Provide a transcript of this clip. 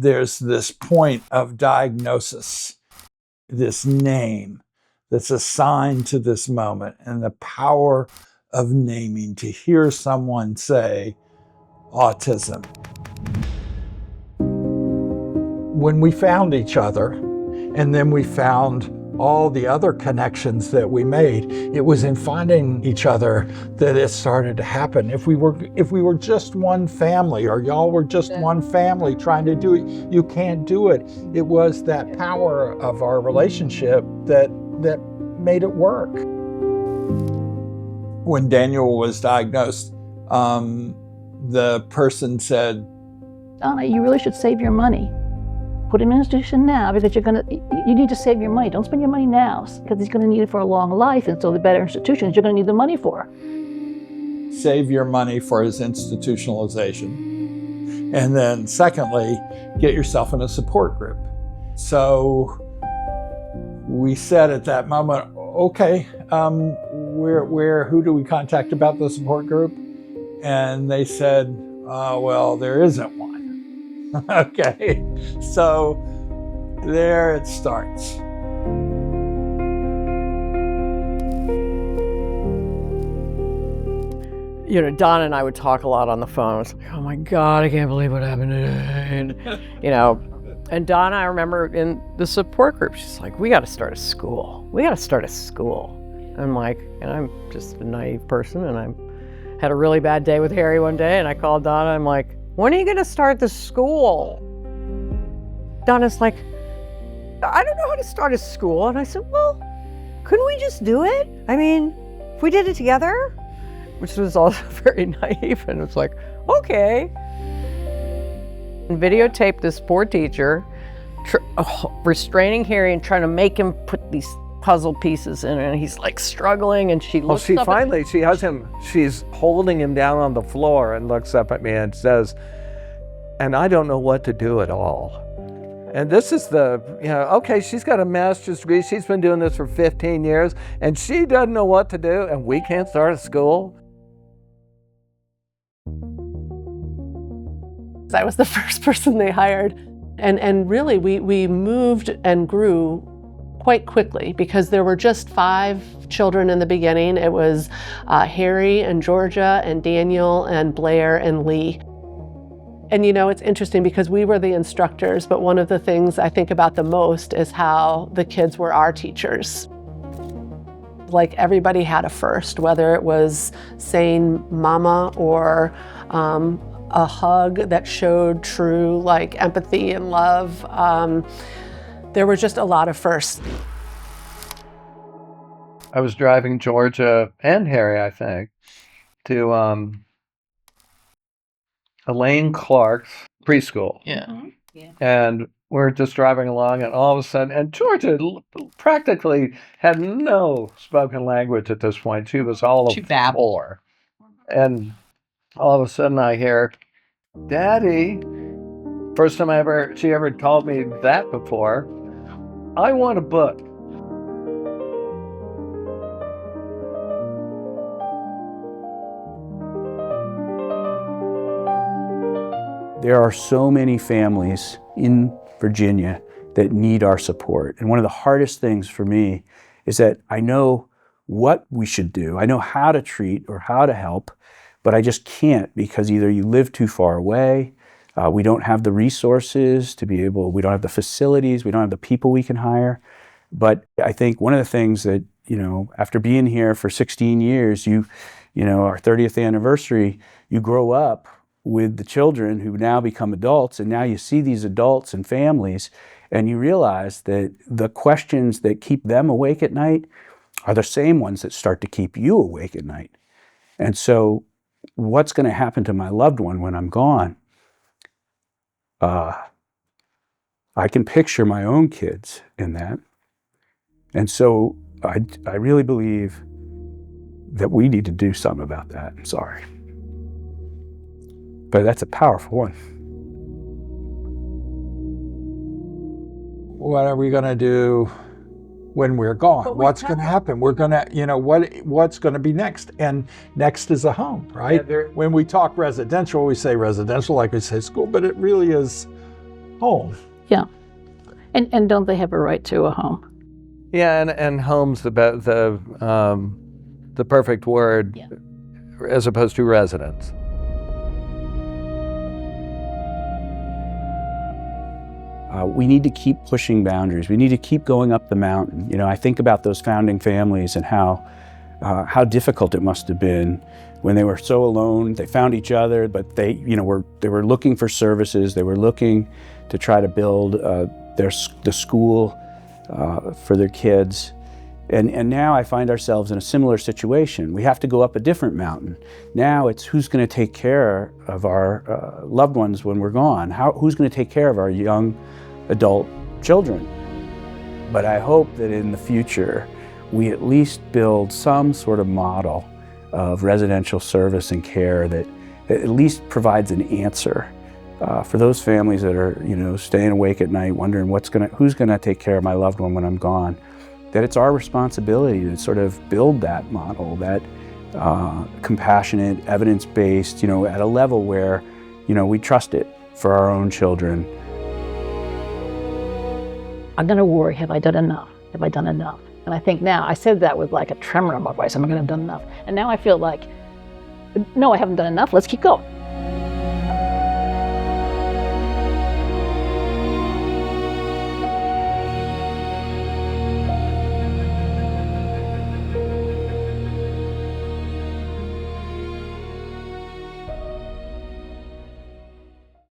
there's this point of diagnosis, this name that's assigned to this moment, and the power of naming, to hear someone say autism. When we found each other, and then we found all the other connections that we made, it was in finding each other that it started to happen. If we were just one family, or y'all were just one family trying to do it, you can't do it. It was that power of our relationship that made it work. When Daniel was diagnosed, the person said, "Donna, you really should save your money. Put him in an institution now, because you need to save your money. Don't spend your money now, because he's going to need it for a long life, and so the better institutions you're going to need the money for." Save your money for his institutionalization. And then secondly, get yourself in a support group. So we said at that moment, okay, who do we contact about the support group? And they said, well, there isn't one. Okay, so there it starts. You know, Donna and I would talk a lot on the phone. It's like, oh my God, I can't believe what happened today. You know, and Donna, I remember in the support group, she's like, we got to start a school. We got to start a school. I'm like, and I'm just a naive person, and I had a really bad day with Harry one day, and I called Donna. I'm like, when are you going to start the school? Donna's like, I don't know how to start a school. And I said, well, couldn't we just do it? I mean, if we did it together, which was also very naive. And it was like, okay. And videotaped this poor teacher restraining Harry and trying to make him put these puzzle pieces in, and he's like struggling, and she looks up she has him, she's holding him down on the floor and looks up at me and says, and I don't know what to do at all. And this is okay, she's got a master's degree, she's been doing this for 15 years, and she doesn't know what to do, and we can't start a school? I was the first person they hired, and really we moved and grew quite quickly, because there were just 5 children in the beginning. It was Harry and Georgia and Daniel and Blair and Lee. And you know, it's interesting because we were the instructors, but one of the things I think about the most is how the kids were our teachers. Like, everybody had a first, whether it was saying mama or a hug that showed true like empathy and love. There were just a lot of firsts. I was driving Georgia and Harry, I think, to Elaine Clark's preschool. Yeah. Mm-hmm. Yeah. And we're just driving along, and all of a sudden, and Georgia practically had no spoken language at this point. She was all She babbled. And all of a sudden I hear, Daddy. First time she ever told me that before. I want a book. There are so many families in Virginia that need our support. And one of the hardest things for me is that I know what we should do. I know how to treat or how to help, but I just can't, because either you live too far away, we don't have the resources to be able, we don't have the facilities, we don't have the people we can hire. But I think one of the things that, you know, after being here for 16 years, you know, our 30th anniversary, you grow up with the children who now become adults, and now you see these adults and families, and you realize that the questions that keep them awake at night are the same ones that start to keep you awake at night. And so what's going to happen to my loved one when I'm gone? I can picture my own kids in that. And so I really believe that we need to do something about that. I'm sorry. But that's a powerful one. What are we going to do when we're gone? What's going to happen? We're going to, you know, what's going to be next? And next is a home, right? Yeah, when we talk residential, we say residential like we say school, but it really is home. Yeah. And don't they have a right to a home? Yeah, and home's the perfect word, Yeah. as opposed to residence. We need to keep pushing boundaries. We need to keep going up the mountain. You know, I think about those founding families and how difficult it must have been when they were so alone. They found each other, but they were looking for services. They were looking to try to build the school for their kids. And now I find ourselves in a similar situation. We have to go up a different mountain. Now it's who's going to take care of our loved ones when we're gone? Who's going to take care of our young adult children? But I hope that in the future, we at least build some sort of model of residential service and care that at least provides an answer for those families that are, staying awake at night wondering who's going to take care of my loved one when I'm gone. That it's our responsibility to sort of build that model, that compassionate, evidence-based, at a level where, we trust it for our own children. I'm going to worry, have I done enough? Have I done enough? And I think now, I said that with like a tremor in my voice, am I going to have done enough? And now I feel like, no, I haven't done enough, let's keep going.